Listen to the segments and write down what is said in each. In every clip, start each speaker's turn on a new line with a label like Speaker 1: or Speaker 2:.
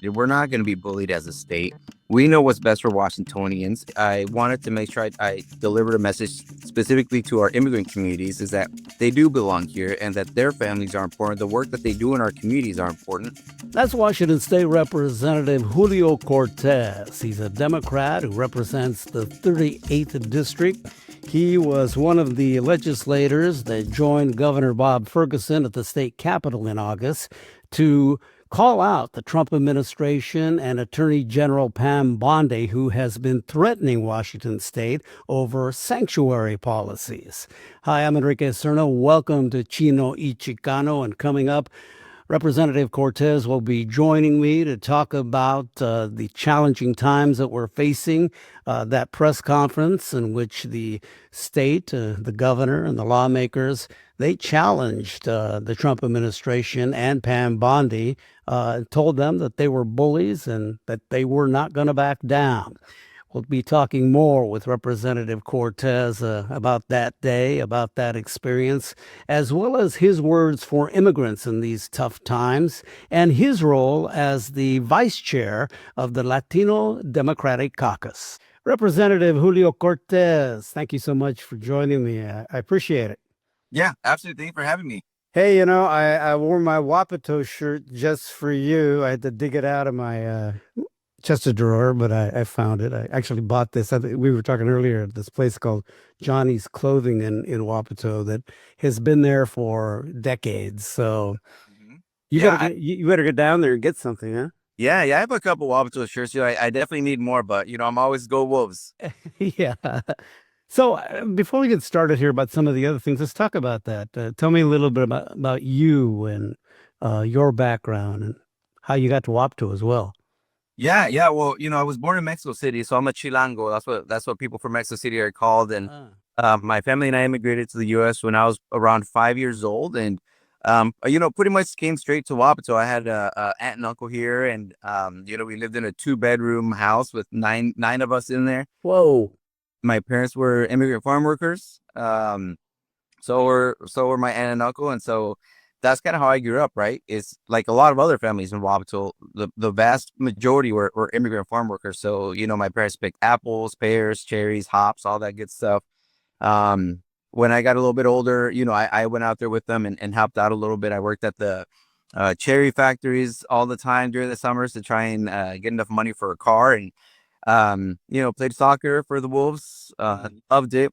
Speaker 1: We're not going to be bullied as a state. We know what's best for Washingtonians. I wanted to make sure I delivered a message specifically to our immigrant communities is that they do belong here and that their families are important. The work that they do in our communities are important.
Speaker 2: That's Washington State Representative Julio Cortes. He's a Democrat who represents the 38th District. He was one of the legislators that joined Governor Bob Ferguson at the state capitol in August to call out the Trump administration and Attorney General Pam Bondi, who has been threatening Washington state over sanctuary policies. Hi, I'm Enrique Cerno. Welcome to Chino y Chicano. And coming up, Representative Cortes will be joining me to talk about the challenging times that we're facing. That press conference in which the state, the governor, and the lawmakers, they challenged the Trump administration and Pam Bondi, told them that they were bullies and that they were not going to back down. We'll be talking more with Representative Cortes about that day, about that experience, as well as his words for immigrants in these tough times and his role as the vice chair of the Latino Democratic Caucus. Representative Julio Cortes, thank you so much for joining me. I appreciate it.
Speaker 1: Yeah, absolutely. Thank you for having me.
Speaker 2: Hey, I wore my Wapato shirt just for you. I had to dig it out of my chest of drawer, but I found it. I actually bought this. We were talking earlier at this place called Johnny's Clothing in Wapato that has been there for decades. So you better get down there and get something, huh?
Speaker 1: Yeah, I have a couple Wabato shirts. I definitely need more, but I'm always go Wolves.
Speaker 2: Yeah. So before we get started here about some of the other things, let's talk about that. Tell me a little bit about you and your background and how you got to Wapato as well.
Speaker 1: Yeah. Well, I was born in Mexico City, so I'm a Chilango. That's what people from Mexico City are called. And my family and I immigrated to the U.S. when I was around 5 years old, and pretty much came straight to Wapato. I had a aunt and uncle here, and we lived in a 2-bedroom house with nine of us in there.
Speaker 2: Whoa.
Speaker 1: My parents were immigrant farm workers. So were my aunt and uncle, and so that's kind of how I grew up, right? It's like a lot of other families in Wapato. The vast majority were immigrant farm workers. So, my parents picked apples, pears, cherries, hops, all that good stuff. When I got a little bit older, I went out there with them and helped out a little bit. I worked at the cherry factories all the time during the summers to try and get enough money for a car, and played soccer for the Wolves. Loved it.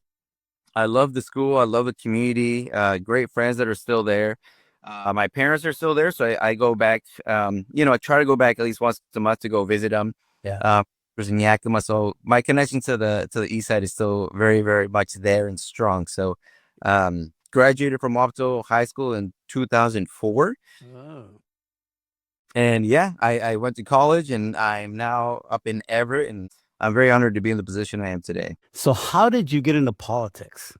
Speaker 1: I love the school. I love the community. Great friends that are still there. My parents are still there, so I go back. I try to go back at least once a month to go visit them.
Speaker 2: Yeah.
Speaker 1: In Yakima, so my connection to the east side is still very, very much there and strong. So, graduated from Wapato High School in 2004.
Speaker 2: Oh.
Speaker 1: And I went to college, and I'm now up in Everett, and I'm very honored to be in the position I am today.
Speaker 2: So how did you get into politics?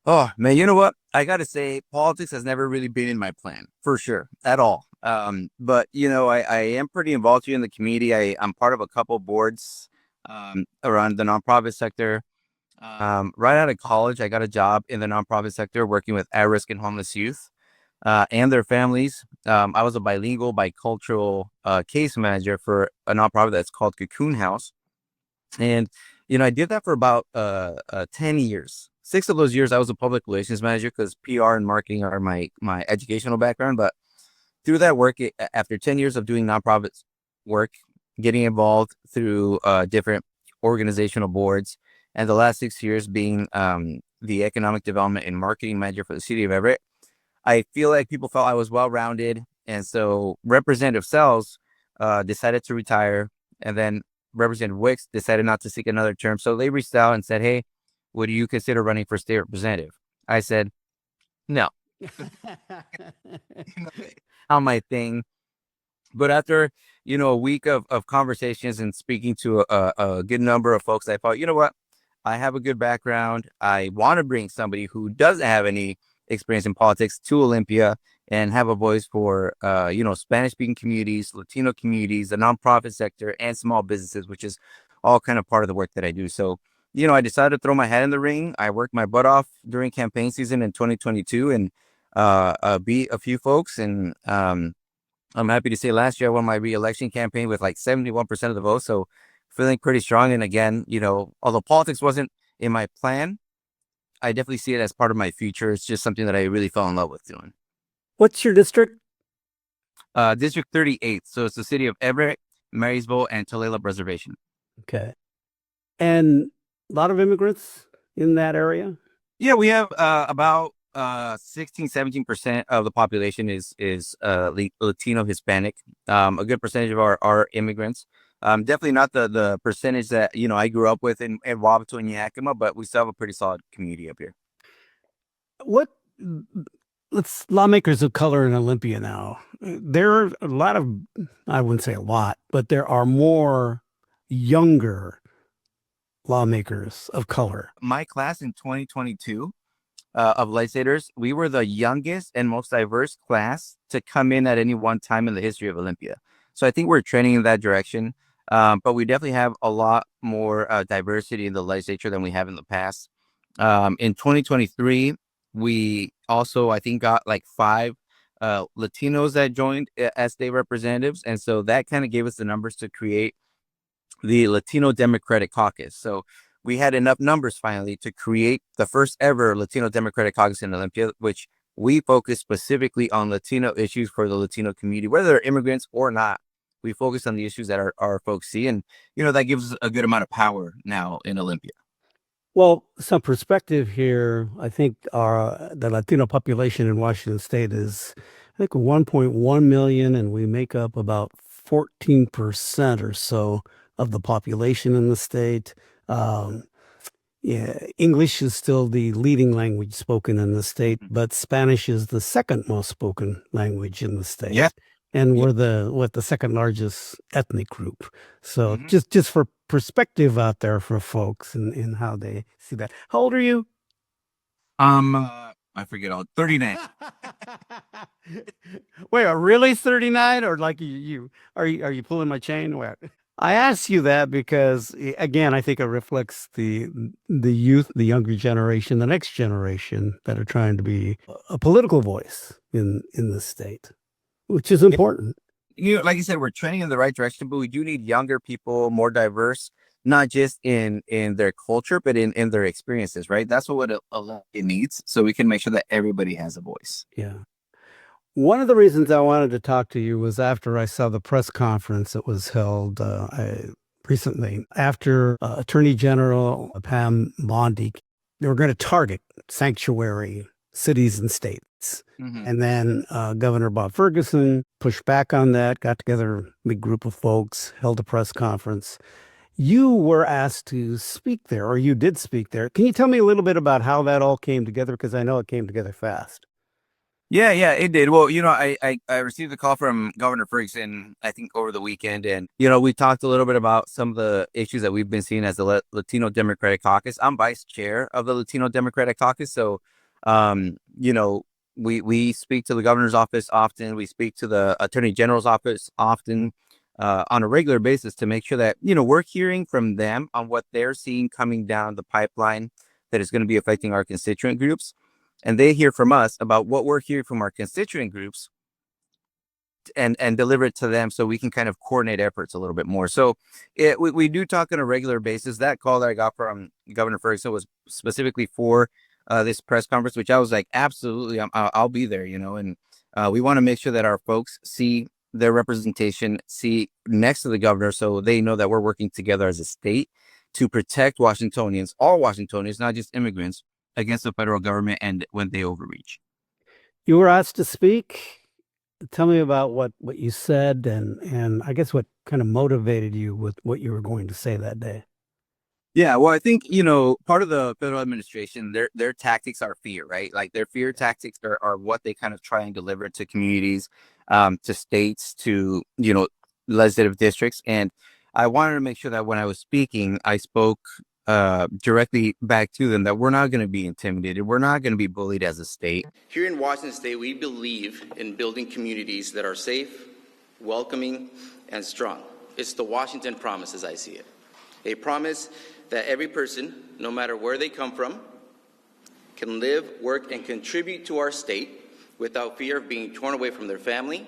Speaker 1: Oh, man, you know what? I got to say, politics has never really been in my plan, for sure, at all. But, I am pretty involved here in the community. I'm part of a couple boards around the nonprofit sector. Right out of college, I got a job in the nonprofit sector working with at-risk and homeless youth and their families. I was a bilingual, bicultural case manager for a nonprofit that's called Cocoon House. And, I did that for about 10 years. 6 of those years, I was a public relations manager because PR and marketing are my educational background. But through that work, after 10 years of doing nonprofit work, getting involved through different organizational boards, and the last 6 years being the economic development and marketing manager for the city of Everett, I feel like people felt I was well-rounded. And so Representative Sells decided to retire, and then Representative Wicks decided not to seek another term. So they reached out and said, hey, would you consider running for state representative? I said, no. Not my thing. But after, a week of conversations and speaking to a good number of folks, I thought, you know what? I have a good background. I want to bring somebody who doesn't have any experience in politics to Olympia and have a voice for, Spanish-speaking communities, Latino communities, the nonprofit sector, and small businesses, which is all kind of part of the work that I do. So, I decided to throw my hat in the ring. I worked my butt off during campaign season in 2022 and beat a few folks. And I'm happy to say last year I won my re-election campaign with like 71% of the vote. So feeling pretty strong. And again, although politics wasn't in my plan, I definitely see it as part of my future. It's just something that I really fell in love with doing.
Speaker 2: What's your district?
Speaker 1: District 38. So it's the city of Everett, Marysville, and Tulalip Reservation.
Speaker 2: Okay. And a lot of immigrants in that area?
Speaker 1: Yeah, we have about 16, 17% of the population is Latino Hispanic. A good percentage of our immigrants. Definitely not the percentage that I grew up with in Wabato and Yakima, but we still have a pretty solid community up here.
Speaker 2: What let's lawmakers of color in Olympia now. There are a lot of, I wouldn't say a lot, but there are more younger lawmakers of color.
Speaker 1: My class in 2022 of legislators, we were the youngest and most diverse class to come in at any one time in the history of Olympia. So I think we're trending in that direction. But we definitely have a lot more diversity in the legislature than we have in the past. In 2023, we also, I think, got like 5 Latinos that joined as state representatives. And so that kind of gave us the numbers to create the Latino Democratic Caucus. So we had enough numbers finally to create the first ever Latino Democratic Caucus in Olympia, which we focus specifically on Latino issues for the Latino community, whether they're immigrants or not. We focus on the issues that our folks see. And, that gives us a good amount of power now in Olympia.
Speaker 2: Well, some perspective here. I think the Latino population in Washington State is, I think, 1.1 million, and we make up about 14% or so of the population in the state. Yeah, English is still the leading language spoken in the state, but Spanish is the second most spoken language in the state.
Speaker 1: Yeah.
Speaker 2: And we're the second largest ethnic group. So
Speaker 1: Mhm.
Speaker 2: just for perspective out there for folks and how they see that. How old are you?
Speaker 1: I forget 39.
Speaker 2: Wait, are really 39 or like are you pulling my chain? What? I ask you that because again, I think it reflects the youth, the younger generation, the next generation that are trying to be a political voice in the state, which is important.
Speaker 1: Like you said, we're trending in the right direction, but we do need younger people, more diverse, not just in their culture, but in their experiences, right? That's what it needs, so we can make sure that everybody has a voice.
Speaker 2: Yeah. One of the reasons I wanted to talk to you was after I saw the press conference that was held recently after Attorney General Pam Bondi. They were going to target sanctuary cities and states.
Speaker 1: Mhm.
Speaker 2: And then Governor Bob Ferguson pushed back on that, got together a big group of folks, held a press conference. You were asked to speak there, or you did speak there. Can you tell me a little bit about how that all came together? Because I know it came together fast.
Speaker 1: Yeah, it did. Well, I received a call from Governor Ferguson, I think over the weekend, and we talked a little bit about some of the issues that we've been seeing as the Latino Democratic Caucus. I'm vice chair of the Latino Democratic Caucus, so we speak to the governor's office often. We speak to the attorney general's office often, on a regular basis to make sure that we're hearing from them on what they're seeing coming down the pipeline that is going to be affecting our constituent groups. And they hear from us about what we're hearing from our constituent groups and deliver it to them so we can kind of coordinate efforts a little bit more. So we do talk on a regular basis. That call that I got from Governor Ferguson was specifically for this press conference, which I was like, absolutely, I'll be there, and we want to make sure that our folks see their representation, see next to the governor, so they know that we're working together as a state to protect Washingtonians, all Washingtonians, not just immigrants, against the federal government and when they overreach.
Speaker 2: You were asked to speak. Tell me about what you said and I guess what kind of motivated you with what you were going to say that day.
Speaker 1: Yeah, well, I think, part of the federal administration, their tactics are fear, right? Like their fear tactics are what they kind of try and deliver to communities, to states, to, legislative districts. And I wanted to make sure that when I was speaking, I spoke directly back to them that we're not going to be intimidated. We're not going to be bullied as a state. Here in Washington State, we believe in building communities that are safe, welcoming, and strong. It's the Washington promise as I see it. A promise that every person, no matter where they come from, can live, work, and contribute to our state without fear of being torn away from their family,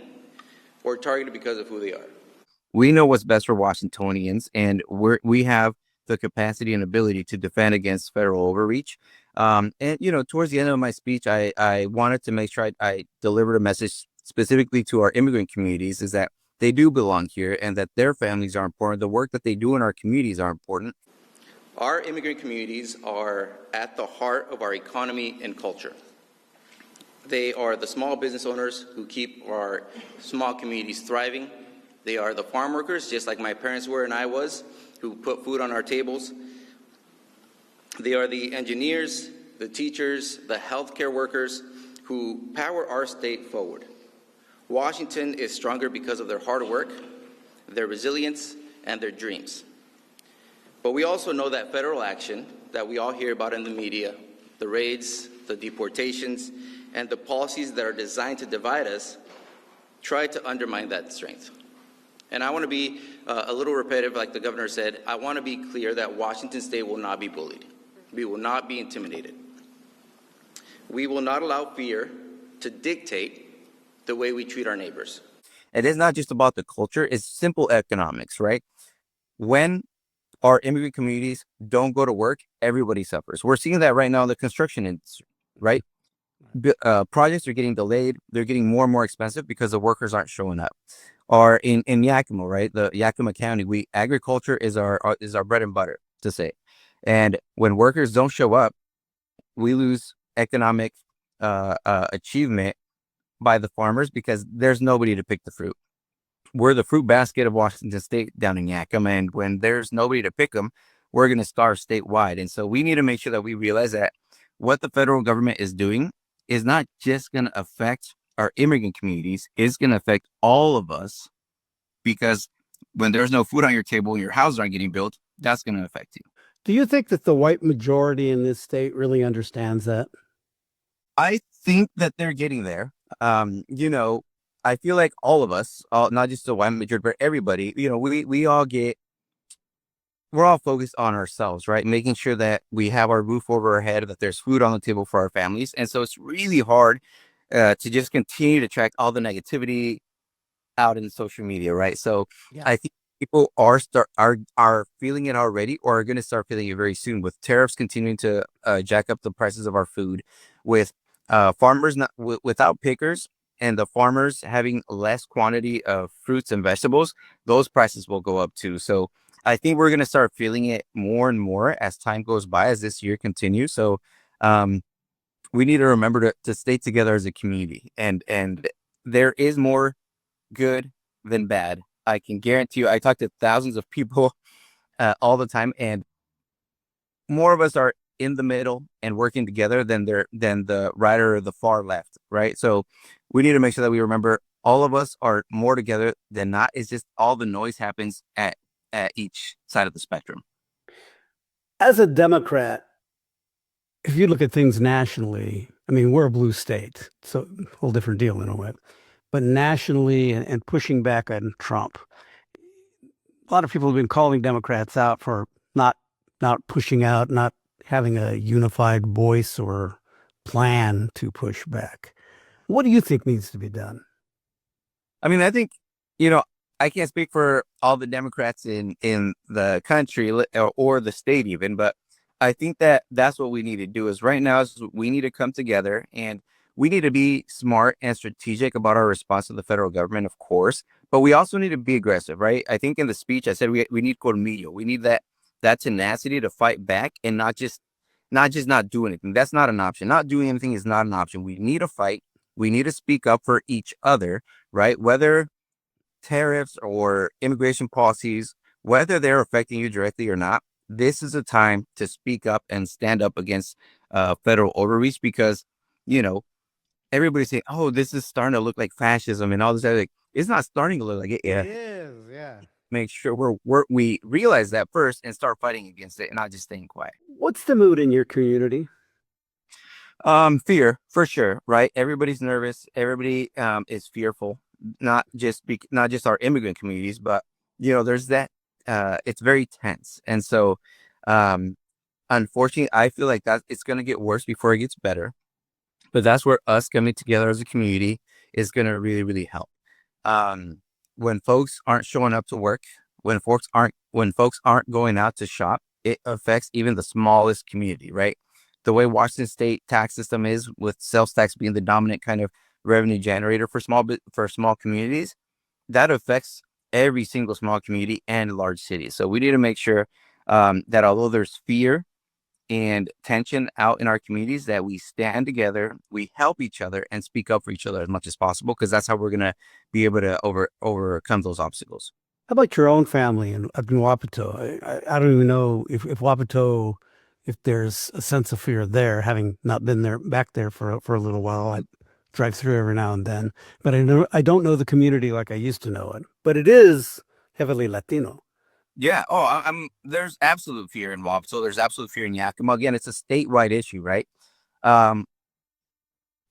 Speaker 3: or targeted because of who they are.
Speaker 1: We know what's best for Washingtonians, and we have the capacity and ability to defend against federal overreach. And towards the end of my speech, I wanted to make sure I delivered a message specifically to our immigrant communities, is that they do belong here and that their families are important. The work that they do in our communities are important.
Speaker 3: Our immigrant communities are at the heart of our economy and culture. They are the small business owners who keep our small communities thriving. They are the farm workers, just like my parents were and I was, who put food on our tables. They are the engineers, the teachers, the healthcare workers who power our state forward. Washington is stronger because of their hard work, their resilience, and their dreams. But we also know that federal action that we all hear about in the media, the raids, the deportations, and the policies that are designed to divide us, try to undermine that strength. And I want to be a little repetitive, like the governor said. I want to be clear that Washington State will not be bullied. We will not be intimidated. We will not allow fear to dictate the way we treat our neighbors.
Speaker 1: It is not just about the culture, it's simple economics, right? When our immigrant communities don't go to work, everybody suffers. We're seeing that right now in the construction industry, right? Projects are getting delayed. They're getting more and more expensive because the workers aren't showing up. Or in Yakima, right? The Yakima County, agriculture is our bread and butter, to say. And when workers don't show up, we lose economic achievement by the farmers because there's nobody to pick the fruit. We're the fruit basket of Washington State down in Yakima, and when there's nobody to pick them, we're going to starve statewide. And so we need to make sure that we realize that what the federal government is doing is not just going to affect our immigrant communities, it's going to affect all of us, because when there's no food on your table and your houses aren't getting built, that's going to affect you.
Speaker 2: Do you think that the white majority in this state really understands that?
Speaker 1: I think that they're getting there. I feel like all of us, not just the white majority, but everybody, we're all focused on ourselves, right? Making sure that we have our roof over our head, that there's food on the table for our families. And so it's really hard to just continue to track all the negativity out in social media, right? So
Speaker 2: Yeah.
Speaker 1: I think people are feeling it already, or are going to start feeling it very soon, with tariffs continuing to jack up the prices of our food, with farmers without pickers, and the farmers having less quantity of fruits and vegetables. Those prices will go up too. So I think we're going to start feeling it more and more as time goes by, as this year continues. So we need to remember to stay together as a community, and there is more good than bad. I can guarantee you, I talk to thousands of people all the time, and more of us are in the middle and working together than the right or the far left, right? So we need to make sure that we remember all of us are more together than not. It's just all the noise happens at each side of the spectrum.
Speaker 2: As a Democrat, if you look at things nationally, I mean, we're a blue state, so a whole different deal in a way. But nationally, and pushing back on Trump, a lot of people have been calling Democrats out for not pushing out, not having a unified voice or plan to push back. What do you think needs to be done?
Speaker 1: I mean, I think, I can't speak for all the Democrats in the country or the state even, but I think that that's what we need to do is right now is we need to come together, and we need to be smart and strategic about our response to the federal government, of course, but we also need to be aggressive, right? I think in the speech I said we need colmillo. We need that tenacity to fight back, and not just not do anything. That's not an option. Not doing anything is not an option. We need to fight. We need to speak up for each other, right? Whether tariffs or immigration policies, whether they're affecting you directly or not, this is a time to speak up and stand up against federal overreach, because, everybody's saying, oh, this is starting to look like fascism and all this. Like, it's not starting to look like it yet.
Speaker 2: It is, yeah.
Speaker 1: Make sure we realize that first and start fighting against it, and not just staying quiet.
Speaker 2: What's the mood in your community?
Speaker 1: Fear, for sure, right? Everybody's nervous. Everybody is fearful. Not just our immigrant communities, but there's that. It's very tense, and so unfortunately, I feel like that it's going to get worse before it gets better. But that's where us coming together as a community is going to really, really help. When folks aren't showing up to work, when folks aren't going out to shop, it affects even the smallest community, right? The way Washington State tax system is, with sales tax being the dominant kind of revenue generator for small communities, that affects every single small community and large city. So we need to make sure that although there's fear and tension out in our communities, that we stand together, we help each other, and speak up for each other as much as possible, because that's how we're going to be able to overcome those obstacles.
Speaker 2: How about your own family up in Wapato? I don't even know if Wapato, if there's a sense of fear there, having not been there back there for a little while. I drive through every now and then, but I don't know the community like I used to know it. But it is heavily Latino.
Speaker 1: Yeah. Oh, there's absolute fear in WAP. There's absolute fear in Yakima. Again, it's a statewide issue, right? Um,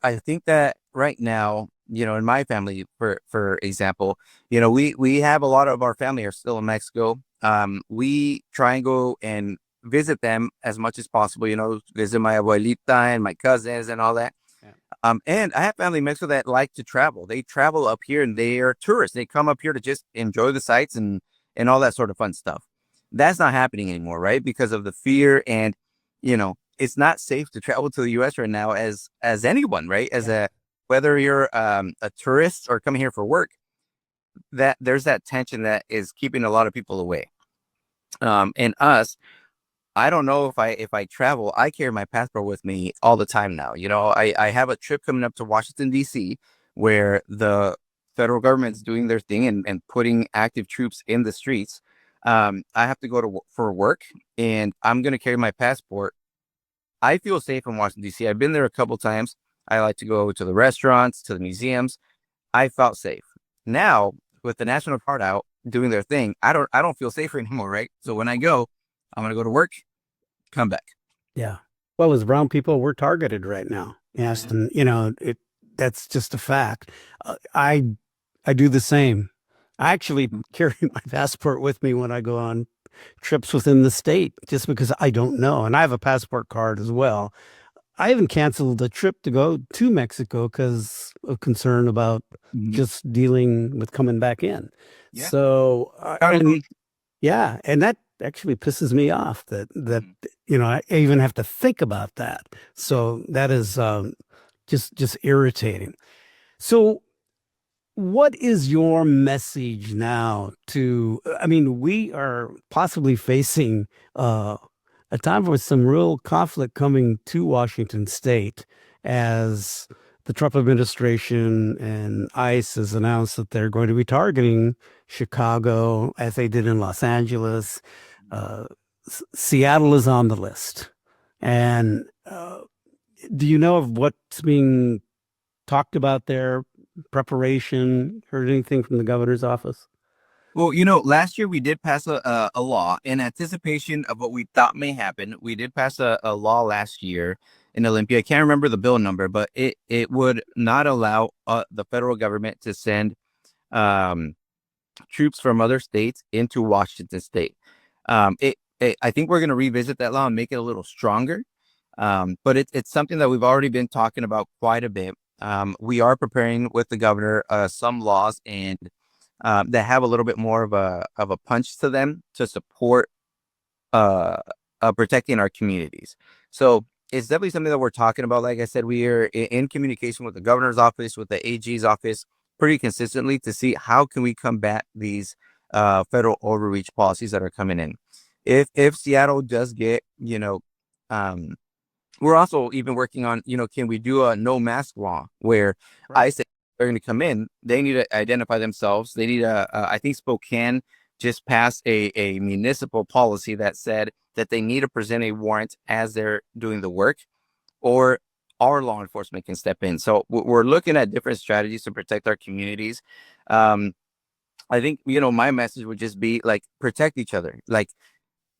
Speaker 1: I think that right now, in my family, for example, we have a lot of our family are still in Mexico. We try and go and visit them as much as possible. Visit my abuelita and my cousins and all that.
Speaker 2: Yeah.
Speaker 1: And I have family in Mexico that like to travel. They travel up here and they are tourists. They come up here to just enjoy the sights and all that sort of fun stuff. That's not happening anymore, right? Because of the fear, and it's not safe to travel to the U.S. right now as anyone, right? Whether you're a tourist or coming here for work, that there's that tension that is keeping a lot of people away. And us, I don't know if I travel, I carry my passport with me all the time now. I have a trip coming up to Washington, D.C., where the federal government's doing their thing and putting active troops in the streets. I have to go for work, and I'm going to carry my passport. I feel safe in Washington, D.C. I've been there a couple times. I like to go to the restaurants, to the museums. I felt safe. Now, with the National Guard out doing their thing, I don't feel safer anymore, right? So when I go, I'm going to go to work, come back.
Speaker 2: Yeah. Well, as brown people, we're targeted right now. Yes, and that's just a fact. I do the same. I actually carry my passport with me when I go on trips within the state, just because I don't know. And I have a passport card as well. I even canceled a trip to go to Mexico because of concern about just dealing with coming back in.
Speaker 1: Yeah.
Speaker 2: So, and that actually pisses me off that I even have to think about that. So that is just irritating. So what is your message now we are possibly facing a time with some real conflict coming to Washington State, as the Trump administration and ICE has announced that they're going to be targeting Chicago, as they did in Los Angeles. Seattle is on the list. And do you know of what's being talked about there? Preparation? Heard anything from the governor's office?
Speaker 1: Well, last year we did pass a law in anticipation of what we thought may happen. We did pass a law last year in Olympia. I can't remember the bill number, but it would not allow the federal government to send troops from other states into Washington State. I think we're going to revisit that law and make it a little stronger. But it's something that we've already been talking about quite a bit. We are preparing with the governor some laws and that have a little bit more of a punch to them to support protecting our communities. So it's definitely something that we're talking about. Like I said, we are in communication with the governor's office, with the AG's office, pretty consistently to see how can we combat these federal overreach policies that are coming in. If Seattle does get, we're also even working on, can we do a no mask law where I say they're going to come in, they need to identify themselves. They need I think Spokane just passed a municipal policy that said that they need to present a warrant as they're doing the work, or our law enforcement can step in. So we're looking at different strategies to protect our communities. I think, my message would just be like, protect each other, like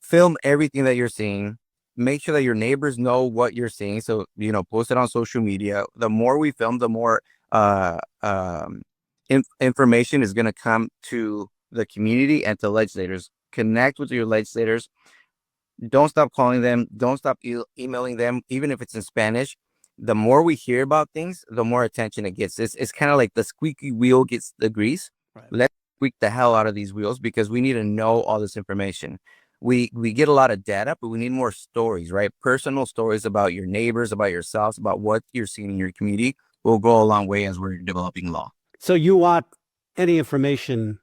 Speaker 1: film everything that you're seeing. Make sure that your neighbors know what you're seeing. So, post it on social media. The more we film, the more information is going to come to the community and to legislators. Connect with your legislators. Don't stop calling them. Don't stop emailing them, even if it's in Spanish. the more we hear about things, the more attention it gets. It's kind of like the squeaky wheel gets the grease.
Speaker 2: Right.
Speaker 1: Let's squeak the hell out of these wheels because we need to know all this information. We get a lot of data, but we need more stories, right? Personal stories about your neighbors, about yourselves, about what you're seeing in your community will go a long way as we're developing law.
Speaker 2: So you want any information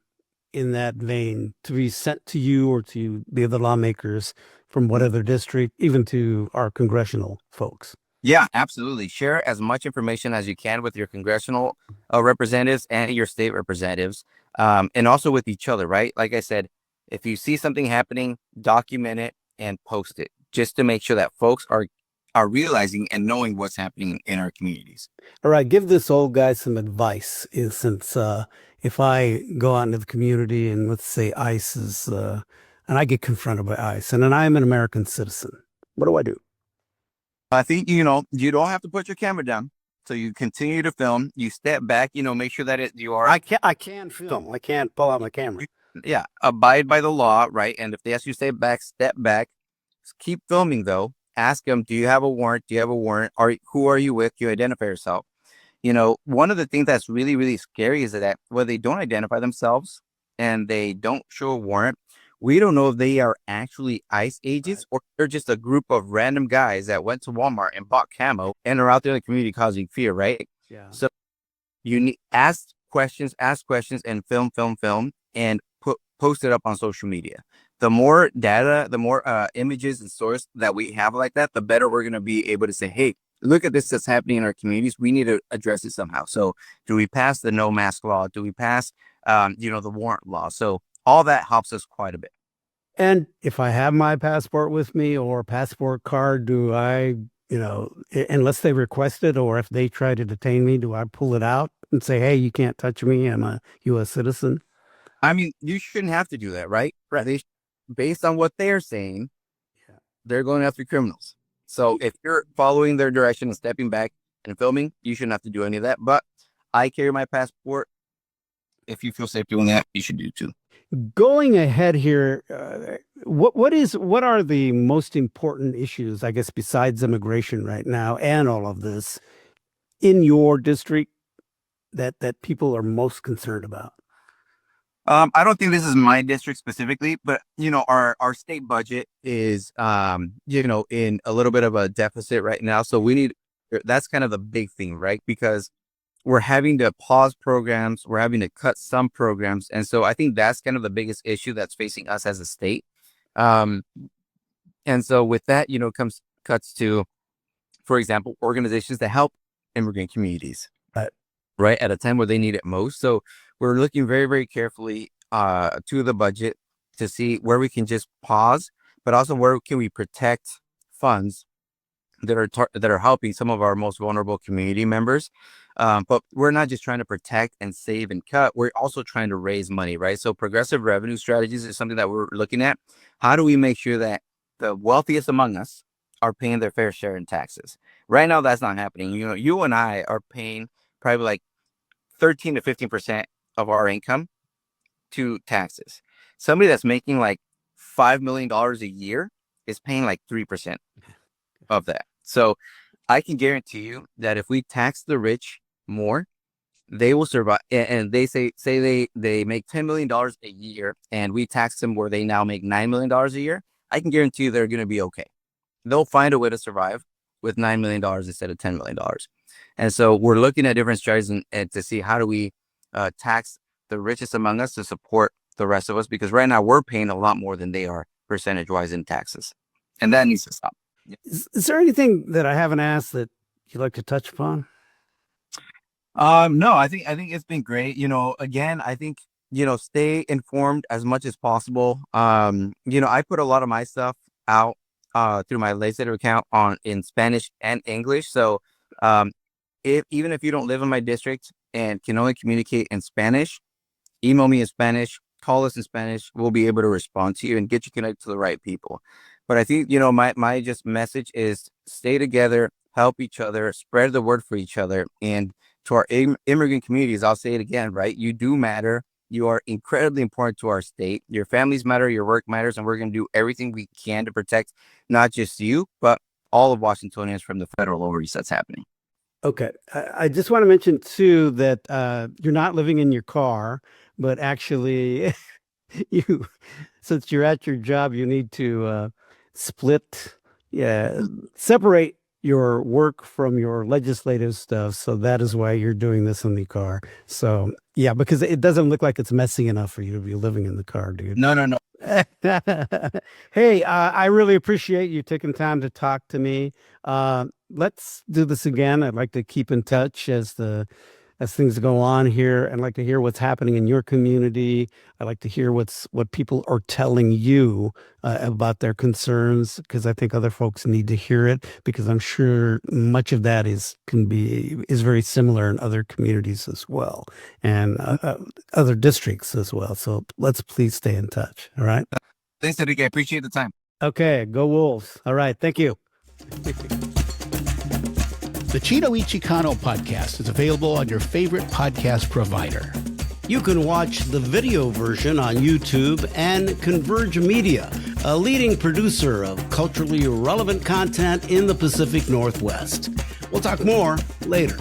Speaker 2: in that vein to be sent to you or to the other lawmakers from whatever district, even to our congressional folks?
Speaker 1: Yeah, absolutely. Share as much information as you can with your congressional representatives and your state representatives, and also with each other, right? Like I said, if you see something happening, document it and post it just to make sure that folks are realizing and knowing what's happening in our communities.
Speaker 2: All right, give this old guy some advice. Since if I go out into the community and let's say ICE is, and I get confronted by ICE, and then I'm an American citizen, what do I do?
Speaker 1: I think, you don't have to put your camera down. So you continue to film, you step back, make sure that you are.
Speaker 2: I can film. I can't pull out my camera.
Speaker 1: Yeah, abide by the law, right? And if they ask you to step back, keep filming though. Ask them, do you have a warrant? Do you have a warrant? Who are you with? You identify yourself. One of the things that's really, really scary is that when they don't identify themselves and they don't show a warrant, we don't know if they are actually ICE agents or they're just a group of random guys that went to Walmart and bought camo and are out there in the community causing fear, right?
Speaker 2: Yeah.
Speaker 1: So you need ask questions, and film, and post it up on social media. The more data, the more images and source that we have like that, the better we're going to be able to say, hey, look at this that's happening in our communities. We need to address it somehow. So do we pass the no mask law? Do we pass, the warrant law? So all that helps us quite a bit.
Speaker 2: And if I have my passport with me or passport card, do I, unless they request it or if they try to detain me, do I pull it out and say, hey, you can't touch me. I'm a U.S. citizen?
Speaker 1: I mean, you shouldn't have to do that, right? Based on what they're saying, they're going after criminals. So if you're following their direction and stepping back and filming, you shouldn't have to do any of that. But I carry my passport. If you feel safe doing that, you should do too.
Speaker 2: Going ahead here, what are the most important issues, I guess, besides immigration right now and all of this in your district that people are most concerned about?
Speaker 1: I don't think this is my district specifically, but our state budget is in a little bit of a deficit right now. So that's kind of the big thing, right? Because we're having to pause programs, we're having to cut some programs. And so I think that's kind of the biggest issue that's facing us as a state. And so with that, comes cuts to, for example, organizations that help immigrant communities, right? At a time where they need it most. So we're looking very, very carefully to the budget to see where we can just pause, but also where can we protect funds that are helping some of our most vulnerable community members. But we're not just trying to protect and save and cut. We're also trying to raise money, right? So progressive revenue strategies is something that we're looking at. How do we make sure that the wealthiest among us are paying their fair share in taxes? Right now, that's not happening. You and I are paying probably like 13 to 15% of our income to taxes. Somebody that's making like $5 million a year is paying like 3% of that. So I can guarantee you that if we tax the rich more, they will survive. And they say they make $10 million a year and we tax them where they now make $9 million a year. I can guarantee you they're going to be okay. They'll find a way to survive with $9 million instead of $10 million. And so we're looking at different strategies and to see how do we tax the richest among us to support the rest of us, because right now we're paying a lot more than they are percentage wise in taxes. And that needs to stop.
Speaker 2: Is there anything that I haven't asked that you'd like to touch upon?
Speaker 1: No, I think it's been great. Again, I think, stay informed as much as possible. I put a lot of my stuff out through my legislative account in Spanish and English. So even if you don't live in my district and can only communicate in Spanish, email me in Spanish, call us in Spanish. We'll be able to respond to you and get you connected to the right people. But I think, my just message is stay together, help each other, spread the word for each other. And to our immigrant communities, I'll say it again, right? You do matter. You are incredibly important to our state. Your families matter, your work matters, and we're going to do everything we can to protect not just you, but all of Washingtonians from the federal overreach that's happening.
Speaker 2: Okay. I just want to mention, too, that you're not living in your car, but actually, since you're at your job, you need to separate your work from your legislative stuff. So that is why you're doing this in the car. So, yeah, because it doesn't look like it's messy enough for you to be living in the car, dude.
Speaker 1: No.
Speaker 2: Hey, I really appreciate you taking time to talk to me. Let's do this again. I'd like to keep in touch as things go on here. I'd like to hear what's happening in your community. I'd like to hear what people are telling you about their concerns, because I think other folks need to hear it, because I'm sure much of that is very similar in other communities as well, and other districts as well. So let's please stay in touch. All right.
Speaker 1: Thanks, Enrique. I appreciate the time.
Speaker 2: Okay. Go Wolves. All right. Thank you.
Speaker 4: The Chino y Chicano podcast is available on your favorite podcast provider.
Speaker 2: You can watch the video version on YouTube, and Converge Media, a leading producer of culturally relevant content in the Pacific Northwest. We'll talk more later.